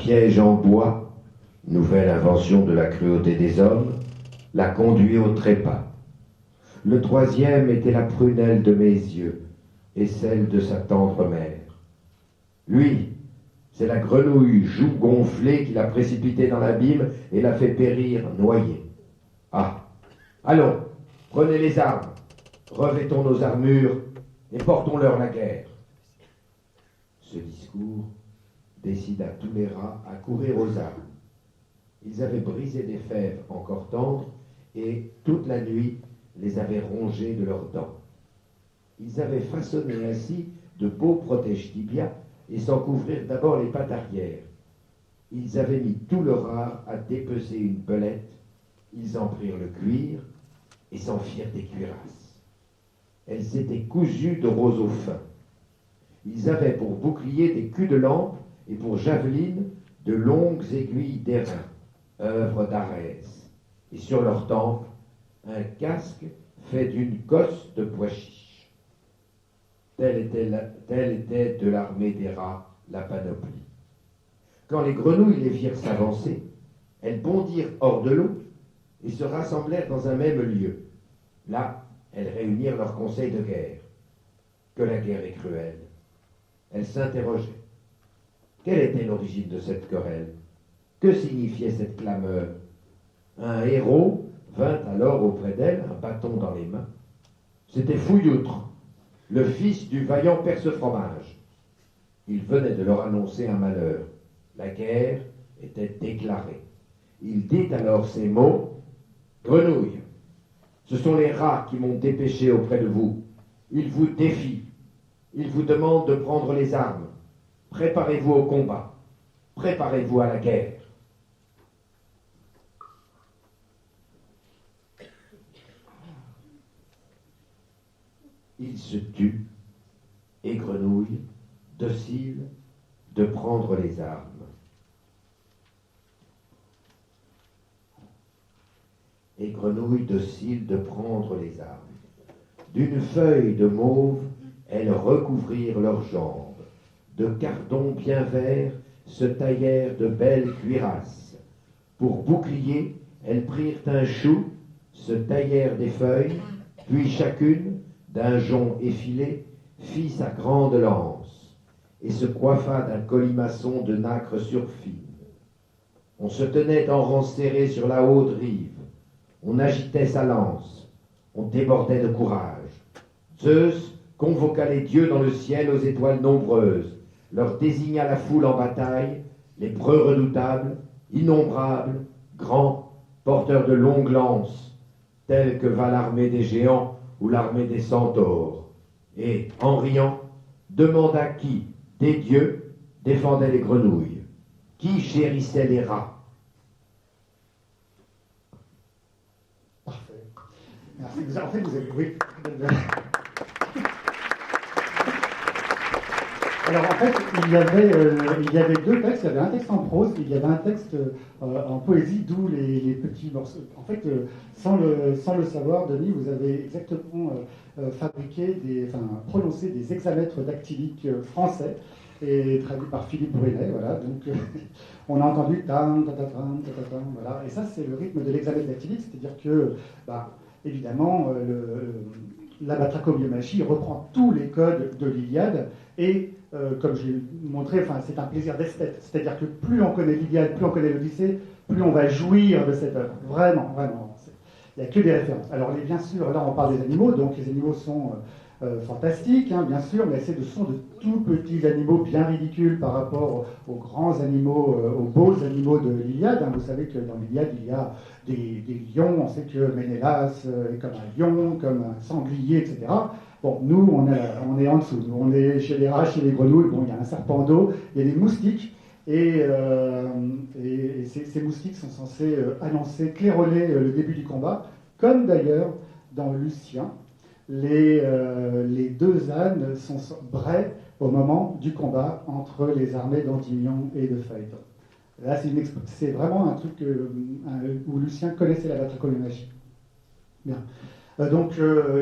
piège en bois, nouvelle invention de la cruauté des hommes, la conduit au trépas. Le troisième était la prunelle de mes yeux et celle de sa tendre mère. Lui, c'est la grenouille joue gonflée qui l'a précipité dans l'abîme et l'a fait périr noyé. Ah, allons, prenez les armes, revêtons nos armures et portons-leur la guerre. Ce discours décida tous les rats à courir aux armes. Ils avaient brisé des fèves encore tendres et toute la nuit les avaient rongées de leurs dents. Ils avaient façonné ainsi de beaux protège-tibias et s'en couvrirent d'abord les pattes arrière. Ils avaient mis tout leur art à dépecer une belette, ils en prirent le cuir et s'en firent des cuirasses. Elles étaient cousues de roseaux fins. Ils avaient pour bouclier des culs de lampe et pour javeline de longues aiguilles d'airain, œuvre d'Arès, et sur leurs tempes un casque fait d'une cosse de pois chiche. Telle était de l'armée des rats la panoplie. Quand les grenouilles les virent s'avancer, elles bondirent hors de l'eau et se rassemblèrent dans un même lieu. Là, elles réunirent leur conseil de guerre. Que la guerre est cruelle. Elles s'interrogeaient. Quelle était l'origine de cette querelle? Que signifiait cette clameur? Un héros vint alors auprès d'elles, un bâton dans les mains. C'était Fouilloutre, le fils du vaillant Perce-Fromage. Il venait de leur annoncer un malheur. La guerre était déclarée. Il dit alors ces mots: « Grenouille, ce sont les rats qui m'ont dépêché auprès de vous. Ils vous défient. Ils vous demandent de prendre les armes. Préparez-vous au combat. Préparez-vous à la guerre. » Il se tut, et Grenouille, docile, de prendre les armes. Et Grenouille, docile, de prendre les armes. D'une feuille de mauve, elles recouvrirent leurs jambes. De cardons bien verts se taillèrent de belles cuirasses. Pour bouclier, elles prirent un chou, se taillèrent des feuilles, puis chacune, d'un jonc effilé, fit sa grande lance, et se coiffa d'un colimaçon de nacre surfine. On se tenait en rang serré sur la haute rive, on agitait sa lance, on débordait de courage. Zeus convoqua les dieux dans le ciel aux étoiles nombreuses, leur désigna la foule en bataille, les preux redoutables, innombrables, grands, porteurs de longues lances, tels que va l'armée des géants ou l'armée des centaures, et, en riant, demanda qui, des dieux, défendait les grenouilles, qui chérissait les rats. Parfait. Merci. En fait, vous avez... Oui. Alors en fait, il y avait deux textes. Il y avait un texte en prose, il y avait un texte en poésie, d'où les petits morceaux. En fait, sans le savoir, Denis, vous avez exactement prononcé des hexamètres dactyliques français et traduits par Philippe Brunet. Voilà. Donc on a entendu tam, ta, ta, tam, ta, ta, tam, voilà. Et ça, c'est le rythme de l'hexamètre dactylique, c'est-à-dire que, évidemment, la batrachomiomachie reprend tous les codes de l'Iliade et comme je l'ai montré, c'est un plaisir d'esthète. C'est-à-dire que plus on connaît l'Iliade, plus on connaît l'Odyssée, plus on va jouir de cette œuvre. Vraiment, vraiment. Il n'y a que des références. Alors, bien sûr, là, on parle des animaux, donc les animaux sont fantastiques, hein, bien sûr, mais ce sont de tout petits animaux bien ridicules par rapport aux grands animaux, aux beaux animaux de l'Iliade. Hein. Vous savez que dans l'Iliade, il y a des lions. On sait que Ménélas est comme un lion, comme un sanglier, etc. Bon, nous, on est en dessous. Nous, on est chez les rats, chez les grenouilles. Bon, il y a un serpent d'eau, il y a des moustiques. Et ces moustiques sont censés annoncer, claironner le début du combat. Comme d'ailleurs, dans Lucien, les deux ânes sont brais au moment du combat entre les armées d'Antignon et de Phaéton. Là, c'est vraiment un truc où Lucien connaissait la batrachomiomachie. Bien. Donc,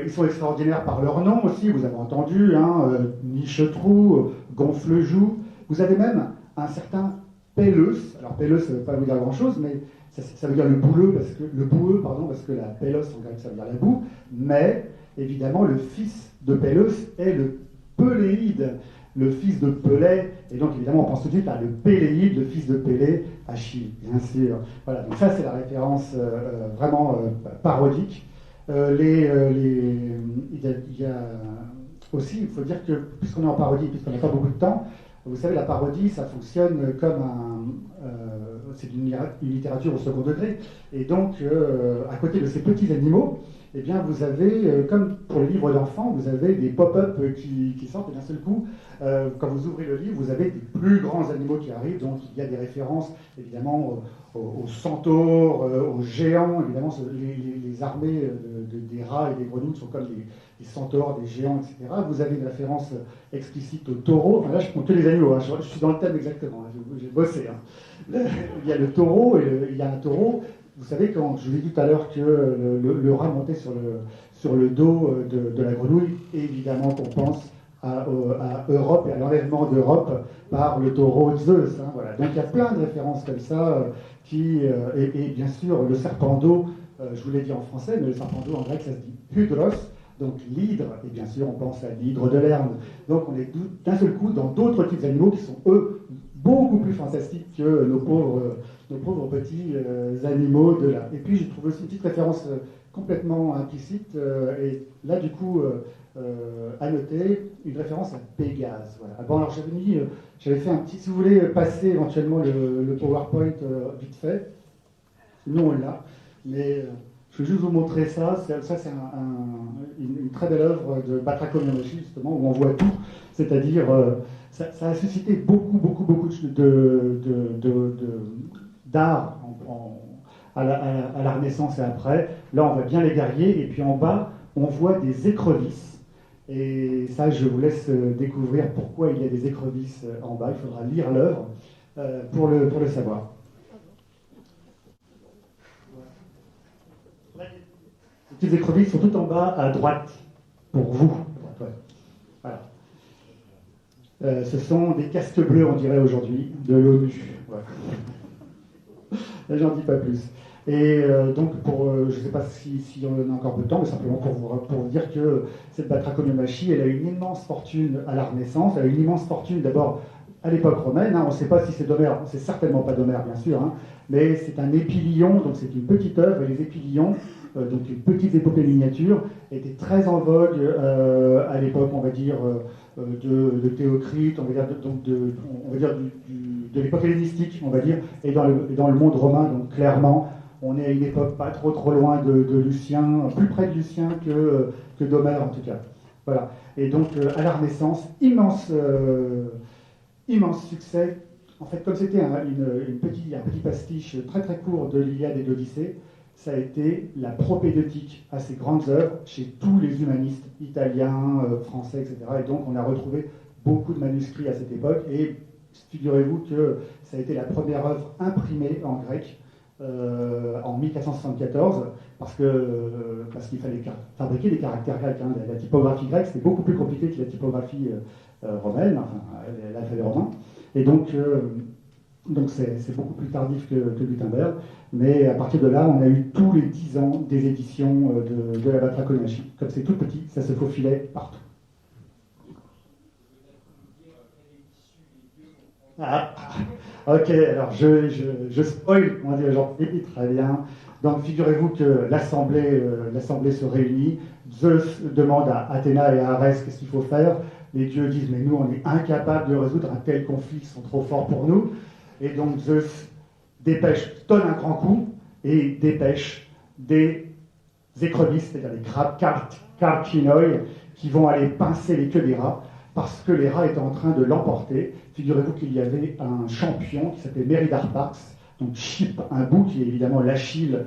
ils sont extraordinaires par leur nom aussi, vous avez entendu, hein, Nichetrou, Gonflejoue. Vous avez même un certain Péleus. Alors Péleus, ça ne veut pas vous dire grand-chose, mais ça veut dire le boueux, parce que la pélos en grec, ça veut dire la boue. Mais évidemment, le fils de Péleus est le Péléide, le fils de Pelée, et donc évidemment on pense tout de suite à le Péléide, le fils de Pélée, Achille, bien sûr. Voilà, donc ça c'est la référence vraiment parodique. Il y a aussi, il faut dire que, puisqu'on est en parodie, puisqu'on n'a pas beaucoup de temps, vous savez, la parodie, ça fonctionne comme c'est une littérature au second degré. Et donc, à côté de ces petits animaux, eh bien, vous avez, comme pour les livres d'enfants, vous avez des pop-up qui sortent, et d'un seul coup, quand vous ouvrez le livre, vous avez des plus grands animaux qui arrivent. Donc, il y a des références, évidemment, aux centaures, aux géants. Évidemment, les armées des rats et des grenouilles sont comme des centaures, des géants, etc. Vous avez une référence explicite aux taureaux. Enfin, là, je compte que les animaux. Hein. Je suis dans le thème exactement. Hein. J'ai bossé. Hein. Il y a le taureau, il y a un taureau. Vous savez, quand je vous ai dit tout à l'heure que le rat montait sur le dos de la grenouille, évidemment qu'on pense à Europe et à l'enlèvement d'Europe par le taureau Zeus. Hein, voilà. Donc il y a plein de références comme ça, et bien sûr le serpent d'eau, je vous l'ai dit en français, mais le serpent d'eau en grec ça se dit hydros, donc l'hydre, et bien sûr on pense à l'hydre de Lerne. Donc on est d'un seul coup dans d'autres types d'animaux qui sont eux beaucoup plus fantastiques que nos pauvres petits animaux de là. Et puis j'ai trouvé aussi une petite référence complètement implicite, et là du coup à noter une référence à Pégase. Voilà. Bon, alors j'avais fait un petit, si vous voulez passer éventuellement le PowerPoint vite fait, nous on l'a, mais je vais juste vous montrer ça. Ça c'est une très belle œuvre de Batrachos Miyanoshi, justement, où on voit tout, c'est-à-dire ça a suscité beaucoup d'art à la Renaissance et après. Là on voit bien les guerriers, et puis en bas on voit des écrevisses. Et ça, je vous laisse découvrir pourquoi il y a des écrevisses en bas. Il faudra lire l'œuvre pour le savoir. Les petites écrevisses sont toutes en bas à droite, pour vous. Voilà. Ce sont des casques bleus, on dirait aujourd'hui, de l'ONU. Voilà. Là, j'en dis pas plus. Et donc, je ne sais pas si on a encore peu de temps, mais simplement pour vous dire que cette Batrachos Miyanoshi, elle a une immense fortune à la Renaissance. Elle a une immense fortune d'abord à l'époque romaine. Hein. On ne sait pas si c'est d'Homère, c'est certainement pas d'Homère, bien sûr, hein, mais c'est un épilion, donc c'est une petite œuvre. Et les épilions, donc une petite épopée miniature, étaient très en vogue à l'époque, on va dire, de Théocrite, on va dire de l'époque hellénistique, on va dire, et dans le monde romain, donc clairement. On est à une époque pas trop loin de Lucien, plus près de Lucien que d'Homère en tout cas. Voilà. Et donc à la Renaissance, immense succès. En fait, comme c'était un petit pastiche très court de l'Iliade et de l'Odyssée, ça a été la propédeutique à ces grandes œuvres chez tous les humanistes italiens, français, etc. Et donc on a retrouvé beaucoup de manuscrits à cette époque. Et figurez-vous que ça a été la première œuvre imprimée en grec. En 1474, parce qu'il fallait fabriquer des caractères grecs. Hein. La typographie grecque, c'était beaucoup plus compliqué que la typographie romaine, enfin l'alphabet romain. Et donc c'est beaucoup plus tardif que Gutenberg. Mais à partir de là, on a eu tous les 10 ans des éditions de la Batrachos Miyanoshi. Comme c'est tout petit, ça se faufilait partout. Ah, ok, alors je spoil, on va dire gentil, très bien. Donc figurez-vous que l'assemblée se réunit. Zeus demande à Athéna et à Arès qu'est-ce qu'il faut faire. Les dieux disent mais nous on est incapables de résoudre un tel conflit, ils sont trop forts pour nous. Et donc Zeus donne un grand coup et dépêche des écrevisses, c'est-à-dire des crabes carcinoi, qui vont aller pincer les queues des rats. Parce que les rats étaient en train de l'emporter. Figurez-vous qu'il y avait un champion qui s'appelait Méridarpax, donc Chyp, un bouc qui est évidemment l'Achille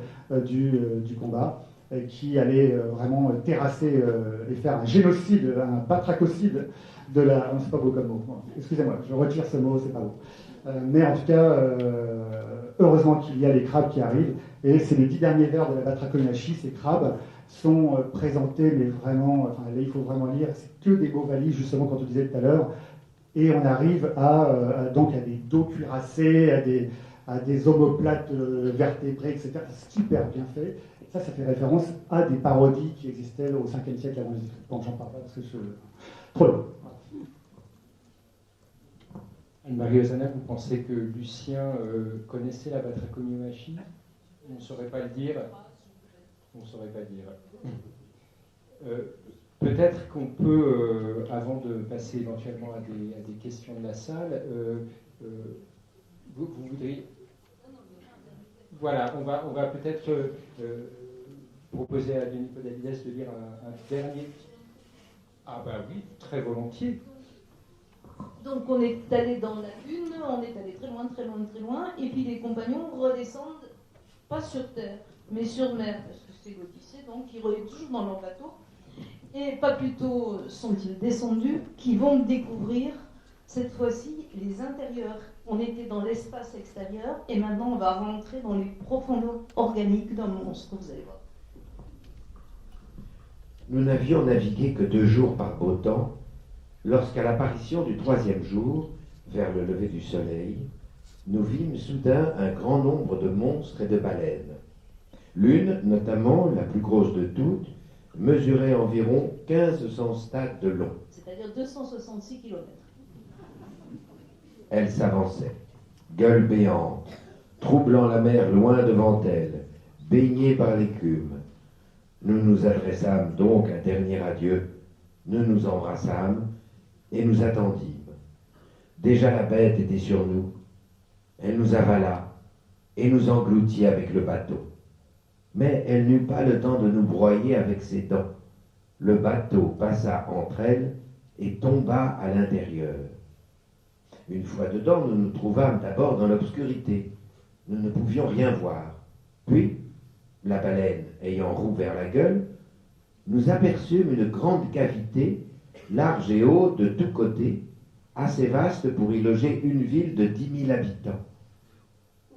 du combat, qui allait vraiment terrasser et faire un génocide, un batrachocide de la... Non, c'est pas beau comme mot. Excusez-moi, je retire ce mot, c'est pas beau. Mais en tout cas, heureusement qu'il y a les crabes qui arrivent, et c'est les 10 derniers vers de la Batrachos Miyanoshi, ces crabes sont présentés, mais vraiment, enfin, là il faut vraiment lire, c'est que des mots valises, justement, quand on disait tout à l'heure, Et on arrive donc à des dos cuirassés, à des omoplates vertébrés, etc. C'est super bien fait. Ça fait référence à des parodies qui existaient au 5e siècle avant Jésus-Christ. Bon, j'en parle pas parce que c'est trop long. Anne-Marie Ozanna, vous pensez que Lucien connaissait la batrachomiomachie? On ne saurait pas le dire. On ne saurait pas le dire. Peut-être qu'on peut, avant de passer éventuellement à des questions de la salle, vous voudriez... Voilà, on va peut-être proposer à Denis Podalides de lire un dernier... Ah ben oui, très volontiers. Donc on est allé dans la Lune, on est allé très loin, très loin, très loin, et puis les compagnons redescendent, pas sur Terre, mais sur mer, parce que c'est l'Odyssée, donc ils reviennent toujours dans leur bateau. Et pas plus tôt sont-ils descendus qu'ils vont découvrir, cette fois-ci, les intérieurs. On était dans l'espace extérieur, et maintenant on va rentrer dans les profondeurs organiques d'un monstre, vous allez voir. Nous n'avions navigué que 2 jours par beau temps, lorsqu'à l'apparition du 3e jour, vers le lever du soleil, nous vîmes soudain un grand nombre de monstres et de baleines. L'une, notamment, la plus grosse de toutes, mesurait environ 1500 stades de long. C'est-à-dire 266 km. Elle s'avançait, gueule béante, troublant la mer loin devant elle, baignée par l'écume. Nous nous adressâmes donc un dernier adieu, nous nous embrassâmes et nous attendîmes. Déjà la bête était sur nous, elle nous avala et nous engloutit avec le bateau. Mais elle n'eut pas le temps de nous broyer avec ses dents. Le bateau passa entre elles et tomba à l'intérieur. Une fois dedans, nous nous trouvâmes d'abord dans l'obscurité. Nous ne pouvions rien voir. Puis, la baleine ayant rouvert la gueule, nous aperçûmes une grande cavité, large et haute de tous côtés, assez vaste pour y loger une ville de 10 000 habitants.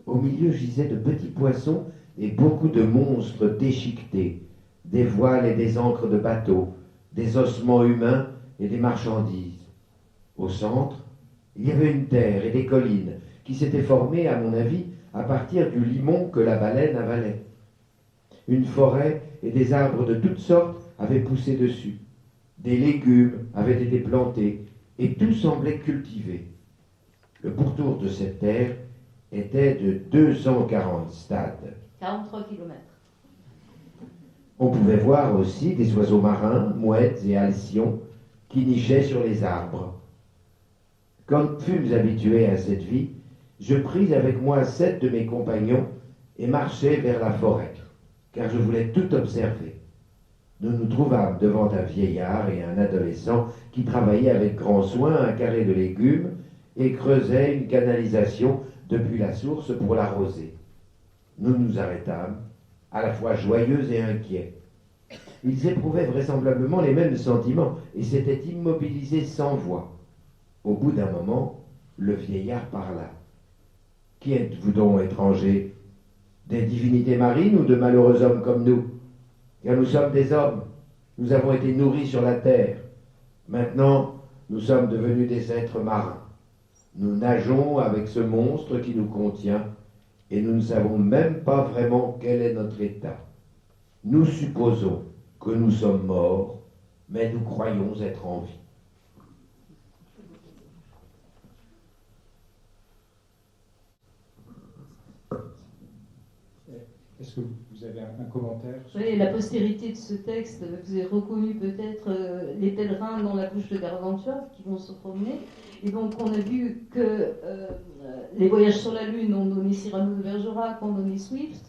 Au milieu gisaient de petits poissons et beaucoup de monstres déchiquetés, des voiles et des ancres de bateaux, des ossements humains et des marchandises. Au centre, il y avait une terre et des collines qui s'étaient formées, à mon avis, à partir du limon que la baleine avalait. Une forêt et des arbres de toutes sortes avaient poussé dessus. Des légumes avaient été plantés et tout semblait cultivé. Le pourtour de cette terre était de 240 stades. 43 km. On pouvait voir aussi des oiseaux marins, mouettes et alcyons qui nichaient sur les arbres. Quand fûmes habitués à cette vie, je pris avec moi 7 de mes compagnons et marchai vers la forêt, car je voulais tout observer. Nous nous trouvâmes devant un vieillard et un adolescent qui travaillaient avec grand soin un carré de légumes et creusaient une canalisation depuis la source pour l'arroser. Nous nous arrêtâmes, à la fois joyeux et inquiets. Ils éprouvaient vraisemblablement les mêmes sentiments et s'étaient immobilisés sans voix. Au bout d'un moment, le vieillard parla. « Qui êtes-vous donc, étrangers? Des divinités marines ou de malheureux hommes comme nous? Car nous sommes des hommes, nous avons été nourris sur la terre. Maintenant, nous sommes devenus des êtres marins. Nous nageons avec ce monstre qui nous contient, et nous ne savons même pas vraiment quel est notre état. Nous supposons que nous sommes morts, mais nous croyons être en vie. » Est-ce que vous avez un commentaire sur... Oui, la postérité de ce texte, vous avez reconnu peut-être les pèlerins dans la couche de Gargantua qui vont se promener. Et donc on a vu que les voyages sur la Lune ont donné Cyrano de Bergerac, ont donné Swift,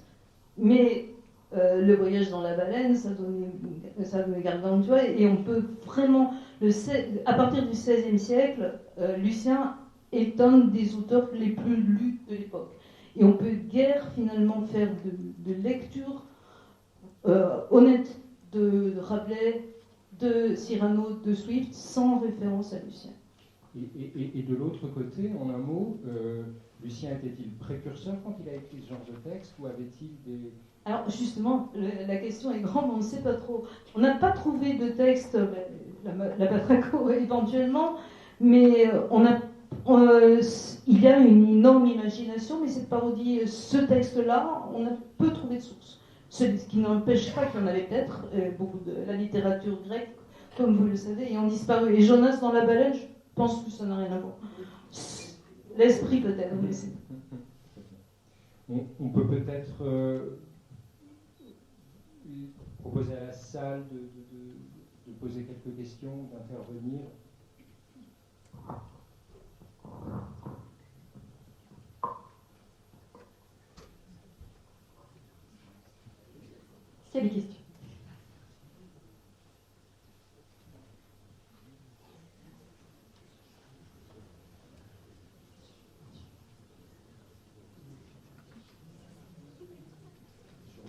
mais le voyage dans la baleine, ça a donné Gargantua. Et on peut vraiment, à partir du XVIe siècle, Lucien est un des auteurs les plus lus de l'époque. Et on peut guère finalement faire de lecture honnête de Rabelais, de Cyrano, de Swift, sans référence à Lucien. Et de l'autre côté, en un mot, Lucien était-il précurseur quand il a écrit ce genre de texte, ou avait-il des... Alors justement, la question est grande, on ne sait pas trop. On n'a pas trouvé de texte, la Batraco éventuellement, Mais il y a une énorme imagination, mais cette parodie, ce texte-là, on a peu trouvé de sources. Ce qui n'empêche pas qu'il y en avait peut-être, beaucoup de la littérature grecque, comme vous le savez, ayant disparu. Et Jonas dans la baleine, je pense que ça n'a rien à voir. L'esprit peut-être, mais c'est... On peut peut-être proposer à la salle de poser quelques questions, d'intervenir. S'il y a des questions.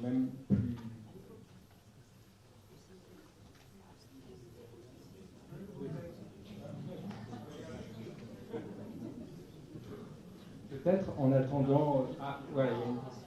Même plus... Peut-être en attendant... Ah, voilà, il y a une question.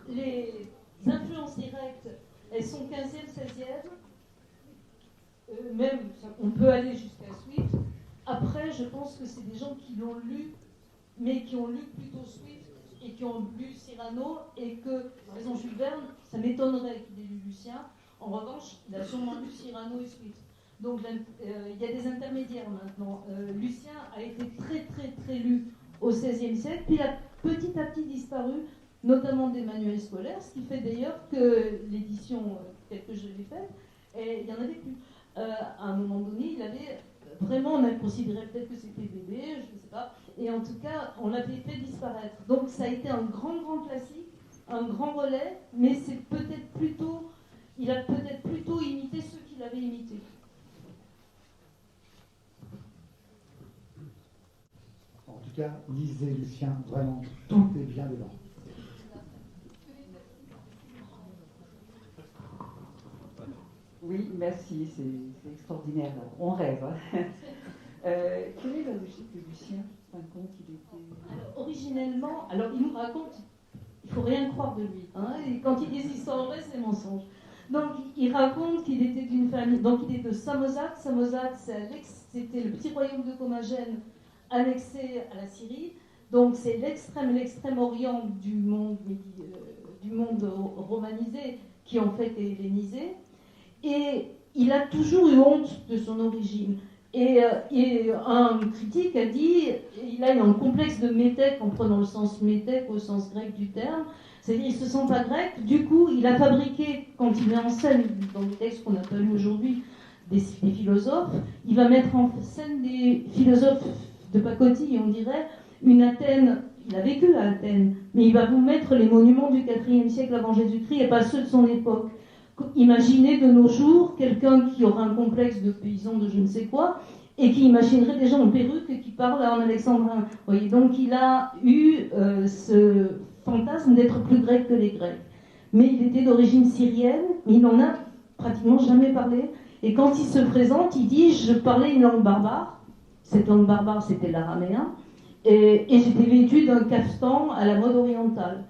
Les influences directes, elles sont 15e, 16e. Même, on peut aller jusqu'à Swift. Après, je pense que c'est des gens qui l'ont lu, mais qui ont lu plutôt Swift et qui ont lu Cyrano, et que, par exemple, Jules Verne, ça m'étonnerait qu'il ait lu Lucien. En revanche, il a sûrement lu Cyrano et Swift. Donc, il y a des intermédiaires maintenant. Lucien a été très, très, très lu au XVIe siècle, puis il a petit à petit disparu, notamment des manuels scolaires, ce qui fait d'ailleurs que l'édition telle que je l'ai faite, il n'y en avait plus. À un moment donné, il avait vraiment, on a considéré peut-être que c'était bébé, je ne sais pas, et en tout cas, on l'avait fait disparaître. Donc ça a été un grand, grand classique, un grand relais, mais c'est peut-être plutôt, il a peut-être plutôt imité ceux qui l'avaient imité. En tout cas, lisez Lucien, vraiment, tout est bien dedans. Oui, merci, c'est extraordinaire. On rêve. Hein. Quelle est la logique de Lucien? En fin de compte, il était... Alors, originellement, il nous raconte, il ne faut rien croire de lui. Hein, et quand il dit des histoires vraies, c'est mensonge. Donc, il raconte qu'il était d'une famille, donc il est de Samosate. Samosate, c'était le petit royaume de Commagène annexé à la Syrie. Donc, c'est l'extrême orient du monde romanisé qui en fait est hellénisé. Et il a toujours eu honte de son origine. Et un critique a dit, il a eu un complexe de métèque, en prenant le sens métèque au sens grec du terme, c'est-à-dire il ne se sent pas grec, du coup il a fabriqué, quand il met en scène, dans les textes qu'on appelle aujourd'hui des philosophes, il va mettre en scène des philosophes de pacotille, on dirait, une Athènes, il a vécu à Athènes, mais il va vous mettre les monuments du IVe siècle avant Jésus-Christ et pas ceux de son époque. Imaginez de nos jours quelqu'un qui aura un complexe de paysan de je ne sais quoi et qui imaginerait des gens en perruque et qui parlent en alexandrin. Vous voyez, donc il a eu ce fantasme d'être plus grec que les Grecs. Mais il était d'origine syrienne, mais il n'en a pratiquement jamais parlé. Et quand il se présente, il dit « je parlais une langue barbare ». Cette langue barbare, c'était l'araméen. Et j'étais vêtu d'un caftan à la mode orientale.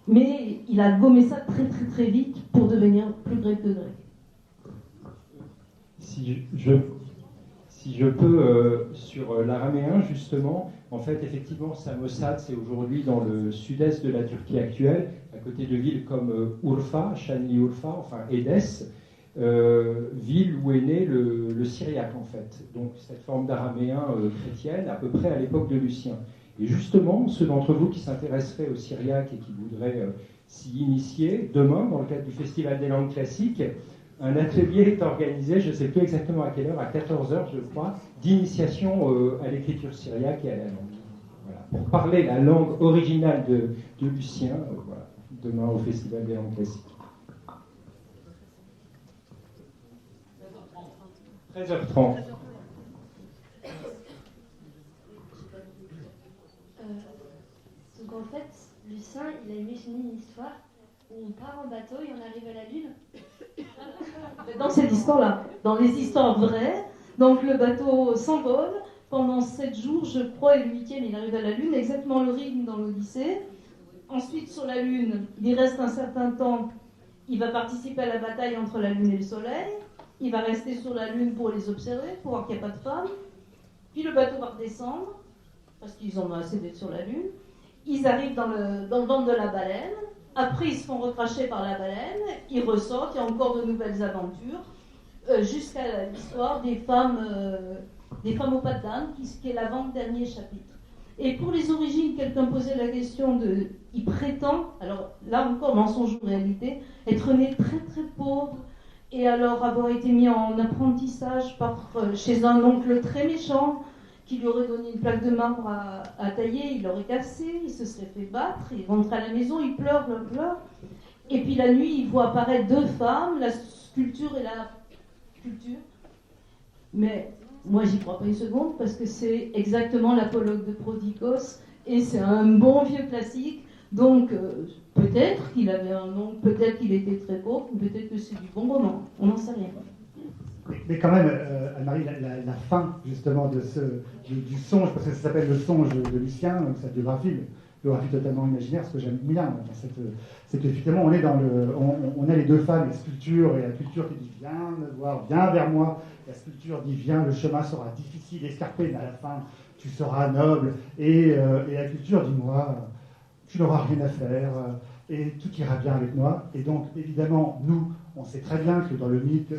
Mais il a gommé ça très très très vite pour devenir plus grec que grec. Si je peux, sur l'araméen justement, en fait effectivement Samosate c'est aujourd'hui dans le sud-est de la Turquie actuelle, à côté de villes comme Urfa, Şanlıurfa, enfin Édesse, ville où est né le syriaque en fait. Donc cette forme d'araméen chrétienne à peu près à l'époque de Lucien. Et justement, ceux d'entre vous qui s'intéresseraient au syriaque et qui voudraient s'y initier, demain, dans le cadre du Festival des langues classiques, un atelier est organisé, je ne sais plus exactement à quelle heure, à 14h je crois, d'initiation à l'écriture syriaque et à la langue. Voilà. Pour parler la langue originale de Lucien, voilà, demain au Festival des langues classiques. 13h30. Donc en fait, Lucien, Lucien, il a imaginé une histoire où on part en bateau et on arrive à la Lune. Dans cette histoire-là, dans les histoires vraies, donc le bateau s'envole pendant 7 jours, je crois, et le 8e, il arrive à la Lune, exactement le rythme dans l'Odyssée. Ensuite, sur la Lune, il reste un certain temps, il va participer à la bataille entre la Lune et le Soleil, il va rester sur la Lune pour les observer, pour voir qu'il n'y a pas de femmes, puis le bateau va redescendre, parce qu'ils ont assez d'être sur la Lune, ils arrivent dans le ventre de la baleine, après ils se font recracher par la baleine, ils ressortent, il y a encore de nouvelles aventures, jusqu'à l'histoire des femmes aux pattes d'âne, qui est l'avant-dernier chapitre. Et pour les origines, quelqu'un posait la question de... Il prétend, alors là encore mensonge ou réalité, être né très très pauvre et alors avoir été mis en apprentissage chez un oncle très méchant qui lui aurait donné une plaque de marbre à tailler, il l'aurait cassé, il se serait fait battre, il rentre à la maison, il pleure. Et puis la nuit, il voit apparaître 2 femmes, la sculpture et la culture. Mais moi, j'y crois pas une seconde parce que c'est exactement l'apologue de Prodikos et c'est un bon vieux classique. Donc, peut-être qu'il avait un nom, peut-être qu'il était très pauvre, peut-être que c'est du bon roman. On n'en sait rien. Mais quand même, Anne-Marie, la fin justement du songe, parce que ça s'appelle le songe de Lucien, donc sa biographie totalement imaginaire, ce que j'aime bien, c'est qu'effectivement on a les 2 femmes, la sculpture et la culture qui dit viens me voir, viens vers moi. La sculpture dit viens, le chemin sera difficile, escarpé, mais à la fin tu seras noble. Et la culture dit moi, tu n'auras rien à faire et tout ira bien avec moi. Et donc évidemment, nous, on sait très bien que dans le mythe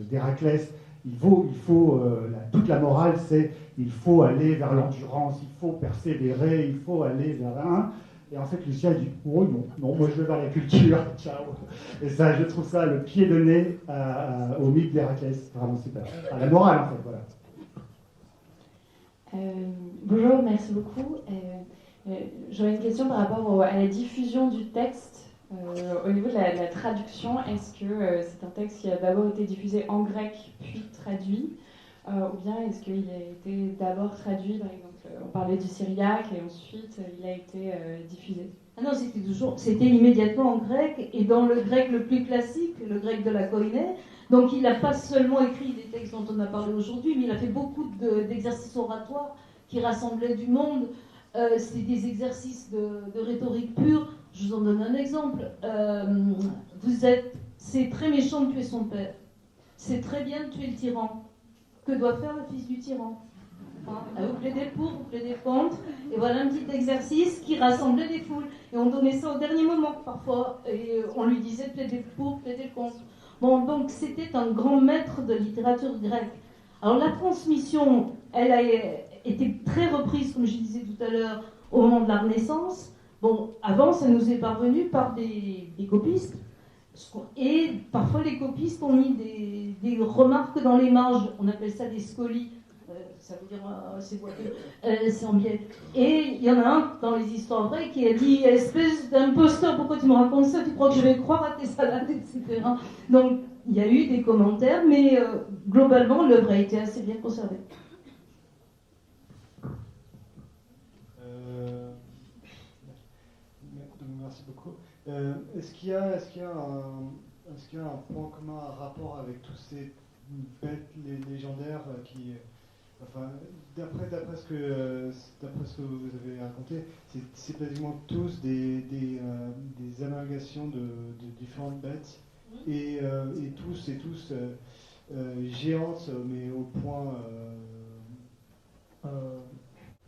d'Héraclès, toute la morale, c'est il faut aller vers l'endurance, il faut persévérer, il faut aller vers un. Et en fait, Lucien dit oh non, moi je vais vers la culture, ciao. Et ça, je trouve ça le pied de nez au mythe d'Héraclès, vraiment super. À la morale, en fait, voilà. Bonjour, merci beaucoup. J'aurais une question par rapport à la diffusion du texte. Au niveau de la traduction, est-ce que c'est un texte qui a d'abord été diffusé en grec puis traduit ou bien est-ce qu'il a été d'abord traduit, par exemple, on parlait du syriaque et ensuite il a été diffusé? Ah non, c'était immédiatement en grec et dans le grec le plus classique, le grec de la Koiné. Donc il n'a pas seulement écrit des textes dont on a parlé aujourd'hui, mais il a fait beaucoup d'exercices oratoires qui rassemblaient du monde. C'était des exercices de rhétorique pure. Je vous en donne un exemple. C'est très méchant de tuer son père. C'est très bien de tuer le tyran. Que doit faire le fils du tyran? Vous plaidez pour, vous plaidez contre. Et voilà un petit exercice qui rassemblait les foules. Et on donnait ça au dernier moment, parfois. Et on lui disait de plaider pour, plaider contre. Bon, donc c'était un grand maître de littérature grecque. Alors la transmission, elle a été très reprise, comme je disais tout à l'heure, au moment de la Renaissance. Bon, avant, ça nous est parvenu par des copistes. Et parfois, les copistes ont mis des remarques dans les marges. On appelle ça des scolies. Ça veut dire, c'est boiteux, c'est en biais. Et il y en a un dans les histoires vraies qui a dit « Espèce d'imposteur, pourquoi tu me racontes ça? Tu crois que je vais croire à tes salades, etc. » Donc, il y a eu des commentaires, mais globalement, l'œuvre a été assez bien conservée. Merci beaucoup. Est-ce qu'il y a un point commun, un rapport avec tous ces bêtes légendaires qui, enfin, d'après ce que vous avez raconté, c'est pratiquement tous des amalgamations de différentes bêtes et tous géantes, mais au point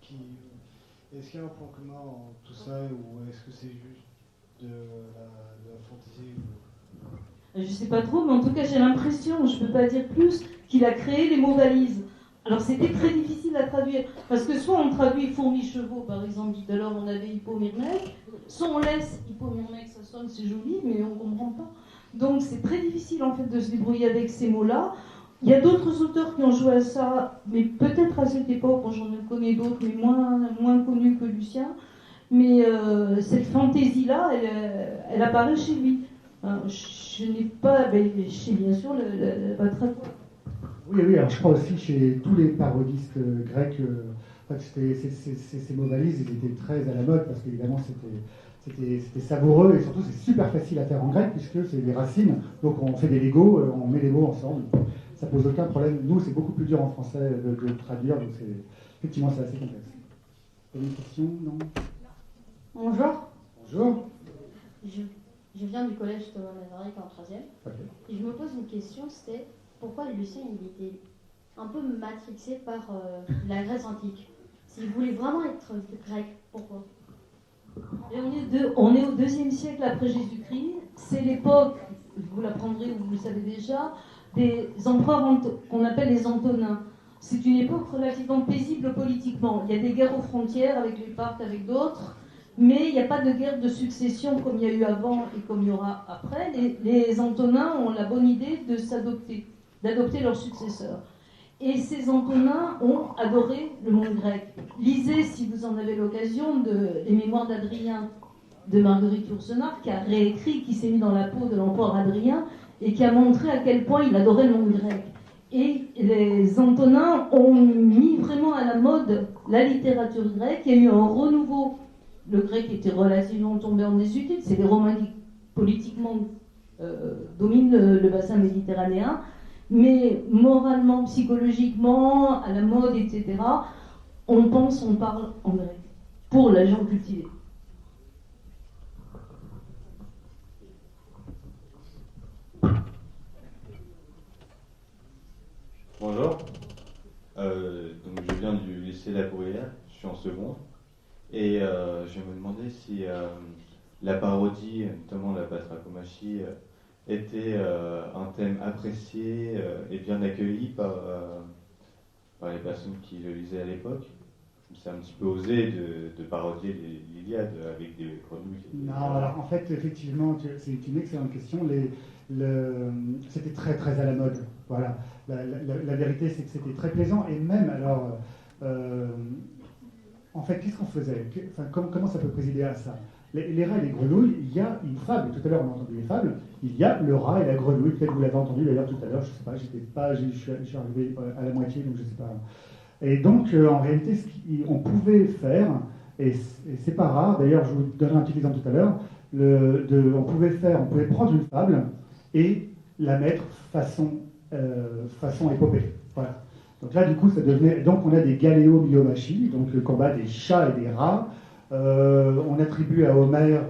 qui. Est-ce qu'il y a un point commun en tout ça ou est-ce que c'est juste de la fantaisie Je ne sais pas trop, mais en tout cas j'ai l'impression, je ne peux pas dire plus, qu'il a créé les mots valises. Alors c'était très difficile à traduire, parce que soit on traduit fourmi-chevaux, par exemple, tout à l'heure on avait hippo-myrmèque, soit on laisse hippo-myrmèque, ça sonne, c'est joli, mais on ne comprend pas. Donc c'est très difficile en fait de se débrouiller avec ces mots-là. Il y a d'autres auteurs qui ont joué à ça, mais peut-être à cette époque, j'en connais d'autres, mais moins connus que Lucien. Mais cette fantaisie-là, elle apparaît chez lui. Je n'ai pas, chez bien sûr la Batraque. Oui, alors je crois aussi chez tous les parodistes grecs, En fait, ces mots valises, ils étaient très à la mode parce qu'évidemment, c'était savoureux et surtout, c'est super facile à faire en grec puisque c'est des racines. Donc, on fait des Legos, on met les mots ensemble. Ça pose aucun problème. Nous, c'est beaucoup plus dur en français de traduire, donc effectivement, c'est assez complexe. Vous avez une question? Non? Bonjour. Bonjour. Je viens du collège Thomas Mazarek en 3e. Okay. Et je me pose une question, c'était pourquoi Lucien il était un peu matrixé par la Grèce antique. S'il voulait vraiment être grec, pourquoi? Et on est au IIe siècle après Jésus-Christ. C'est l'époque, vous l'apprendrez ou vous le savez déjà, des empereurs qu'on appelle les Antonins. C'est une époque relativement paisible politiquement. Il y a des guerres aux frontières avec les Parthes, avec d'autres, mais il n'y a pas de guerre de succession comme il y a eu avant et comme il y aura après. Les Antonins ont la bonne idée d'adopter leurs successeurs. Et ces Antonins ont adoré le monde grec. Lisez, si vous en avez l'occasion, les mémoires d'Adrien de Marguerite Yourcenar, qui a réécrit, qui s'est mis dans la peau de l'empereur Adrien, et qui a montré à quel point il adorait le monde grec. Et les Antonins ont mis vraiment à la mode la littérature grecque. Il y a eu un renouveau. Le grec était relativement tombé en désuétude. C'est les Romains qui, politiquement, dominent le bassin méditerranéen. Mais moralement, psychologiquement, à la mode, etc., on parle en grec. Pour la gente cultivée. Bonjour, donc je viens du lycée La Bruyère, je suis en seconde, et je me demandais si la parodie, notamment la batrachomachie, était un thème apprécié et bien accueilli par les personnes qui le lisaient à l'époque. C'est un petit peu osé de parodier l'Iliade avec des grenouilles. Non, alors en fait, effectivement, c'est une excellente question. C'était très très à la mode. Voilà. La vérité, c'est que c'était très plaisant. Et même, alors, en fait, qu'est-ce qu'on faisait? Comment ça peut présider à ça? Les rats et les grenouilles, il y a une fable. Tout à l'heure, on a entendu les fables. Il y a le rat et la grenouille. Peut-être que vous l'avez entendu d'ailleurs tout à l'heure. Je ne sais pas, je suis arrivé à la moitié, donc je ne sais pas. Et donc, en réalité, on pouvait faire, et c'est pas rare, d'ailleurs, je vous donnerai un petit exemple tout à l'heure, on pouvait prendre une fable et la mettre façon épopée. Voilà. Donc là, du coup, ça devenait. Donc, on a des galéomyomachie, donc le combat des chats et des rats. On attribue à Homère.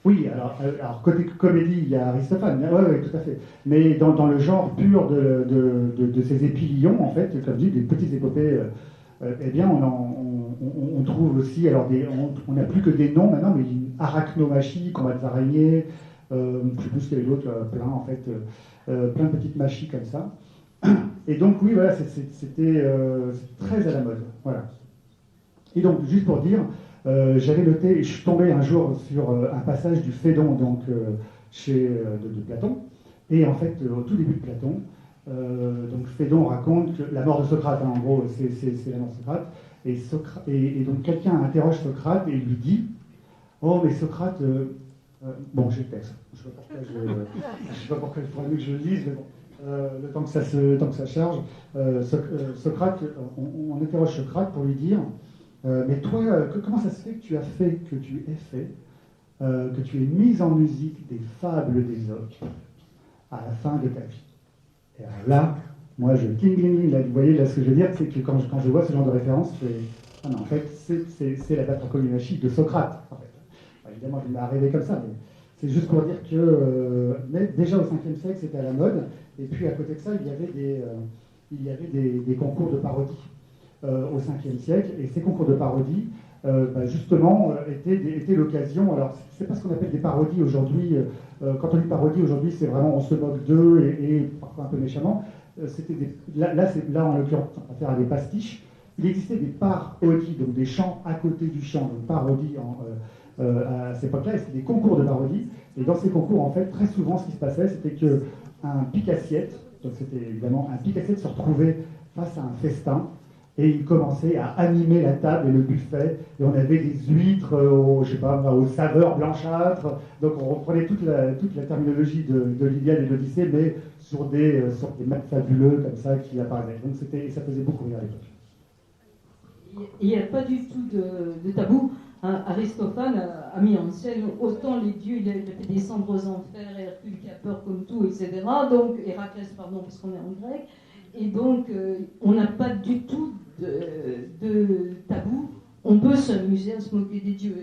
Oui, alors côté comédie, il y a Aristophane. Oui, tout à fait. Mais dans le genre pur de ces épilions, en fait, comme je dis, des petites épopées, eh bien, on trouve aussi. Alors, on n'a plus que des noms maintenant, mais une arachnomachie, combat des araignées. Je ne sais plus ce qu'il y avait d'autre, plein, en fait, plein de petites machies comme ça. Et donc, oui, voilà, c'était très à la mode. Voilà. Et donc, juste pour dire, j'avais noté, je suis tombé un jour sur un passage du Phédon, donc de Platon. Et en fait, au tout début de Platon, donc Phédon raconte que la mort de Socrate, hein, en gros, c'est la mort de Socrate. Et donc, quelqu'un interroge Socrate et lui dit: oh, mais Socrate. Bon, j'ai le texte. Je ne sais pas pourquoi il faudrait mieux que je le lise, mais bon. Le temps que ça charge, Socrate, on interroge Socrate pour lui dire: mais toi, comment ça se fait que tu aies fait, que tu aies mis en musique des fables d'Ésope à la fin de ta vie? Et alors là, moi, je cling, là, vous voyez, là, ce que je veux dire, c'est que quand je vois ce genre de référence, je fais: ah non, en fait, c'est la batrachomachie de Socrate. En fait. Enfin, évidemment, il m'est arrivé comme ça, mais c'est juste pour dire que déjà au 5e siècle, c'était à la mode. Et puis à côté de ça, il y avait des concours de parodie au 5e siècle. Et ces concours de parodie, justement, étaient l'occasion. Alors, c'est pas ce qu'on appelle des parodies aujourd'hui. Quand on dit parodie aujourd'hui, c'est vraiment on se moque d'eux et parfois un peu méchamment. Là, en l'occurrence, on va faire des pastiches. Il existait des parodies, donc des chants à côté du chant, donc parodie à cette époque-là, et c'était des concours de parodie. Et dans ces concours, en fait, très souvent, ce qui se passait, c'était qu'un pique-assiette, donc c'était évidemment un pique-assiette, se retrouvait face à un festin, et il commençait à animer la table et le buffet, et on avait des huîtres aux saveurs blanchâtres. Donc on reprenait toute la terminologie de l'Iliade et de l'Odyssée, mais sur des maths fabuleux comme ça qui apparaissaient. Donc ça faisait beaucoup rire à l'époque. Il n'y a pas du tout de tabou. Hein. Aristophane a mis en scène autant les dieux, il a fait descendre aux enfers, Hercule qui a peur comme tout, etc. Donc, Héraclès, pardon, puisqu'on est en grec. Et donc, on n'a pas du tout de tabou. On peut s'amuser à se moquer des dieux.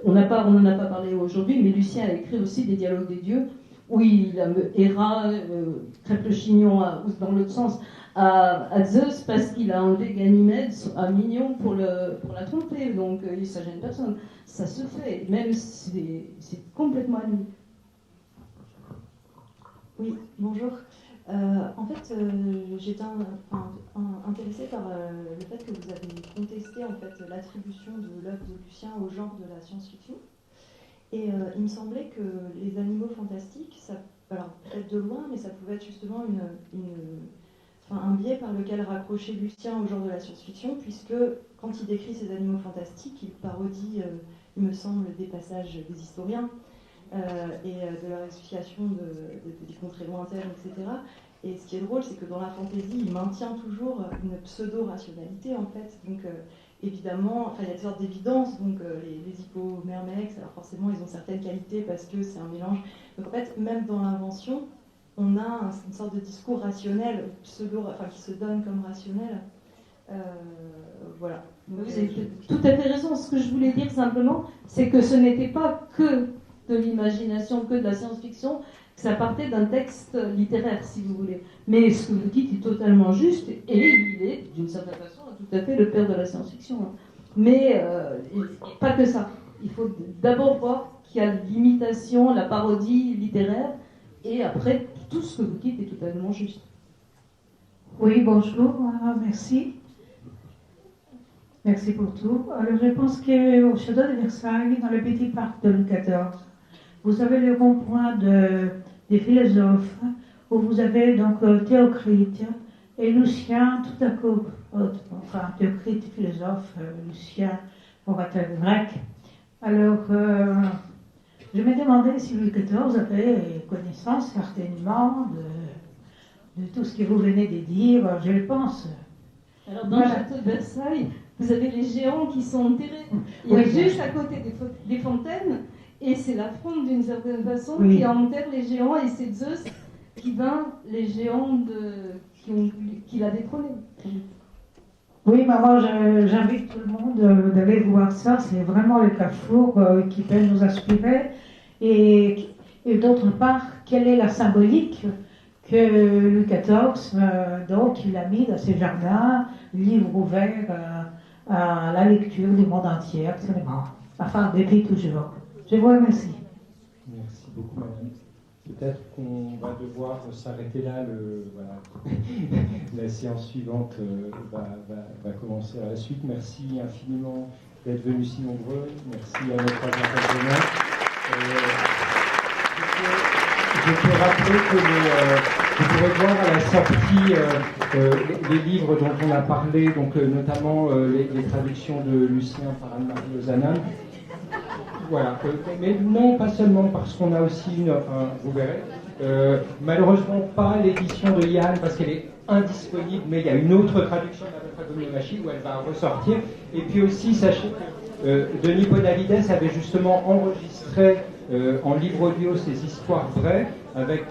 On n'en a pas parlé aujourd'hui, mais Lucien a écrit aussi des dialogues des dieux, où Héra crêpe le chignon dans l'autre sens à Zeus parce qu'il a enlevé Ganymède à Mignon pour la tromper. Donc, ça gêne personne. Ça se fait, même si c'est complètement annulé. Oui, bonjour. En fait, j'étais intéressée par le fait que vous avez contesté en fait, l'attribution de l'œuvre de Lucien au genre de la science-fiction. Et il me semblait que les animaux fantastiques, alors peut-être de loin, mais ça pouvait être justement un biais par lequel raccrocher Lucien au genre de la science-fiction, puisque quand il décrit ces animaux fantastiques, il parodie, il me semble, des passages des historiens. Et de leur explication des contrées lointaines, etc. Et ce qui est drôle, c'est que dans la fantaisie, il maintient toujours une pseudo-rationalité, en fait. Donc, évidemment, il y a des sortes d'évidences. Donc, les hippomermex, alors forcément, ils ont certaines qualités parce que c'est un mélange. Donc, en fait, même dans l'invention, on a une sorte de discours rationnel, qui se donne comme rationnel. Voilà. Donc, vous avez tout à fait raison. Ce que je voulais dire simplement, c'est que ce n'était pas que de l'imagination, que de la science-fiction, que ça partait d'un texte littéraire, si vous voulez. Mais ce que vous dites est totalement juste, et il est, d'une certaine façon, tout à fait le père de la science-fiction. Hein. Mais pas que ça. Il faut d'abord voir qu'il y a l'imitation, la parodie littéraire, et après, tout ce que vous dites est totalement juste. Oui, bonjour, merci. Merci pour tout. Alors, je pense qu'au château de Versailles, dans le petit parc de Louis XIV, vous avez le rond-point des philosophes, où vous avez donc Théocrite et Lucien, tout à coup, Théocrite, philosophe, Lucien, orateur grec. Alors, je me demandais si Louis XIV avait connaissance certainement de tout ce que vous venez de dire, je le pense. Alors, dans le château de Versailles, vous avez les géants qui sont enterrés. Il y a juste à côté des fontaines, et c'est la fronde d'une certaine façon qui enterre les géants, et c'est Zeus qui vainc les géants qui l'a détrôné. Oui, mais moi j'invite tout le monde d'aller voir ça, c'est vraiment le carrefour qui peut nous inspirer. Et d'autre part, quelle est la symbolique que Louis XIV, donc, il a mis dans ses jardins, livre ouvert à la lecture du monde entier, absolument. Enfin, depuis toujours. Je vous remercie. Merci beaucoup, madame. Peut-être qu'on va devoir s'arrêter là. La séance suivante va commencer à la suite. Merci infiniment d'être venus si nombreux. Merci à notre intervenant. Je peux rappeler que vous pourrez voir à la sortie les livres dont on a parlé, donc notamment les traductions de Lucien par Anne-Marie Ozanam. Voilà, mais non pas seulement parce qu'on a aussi, vous verrez, malheureusement pas l'édition de Yann parce qu'elle est indisponible, mais il y a une autre traduction de la Dragonomachie où elle va ressortir. Et puis aussi, sachez que Denis Bonavides avait justement enregistré en livre audio ces histoires vraies avec...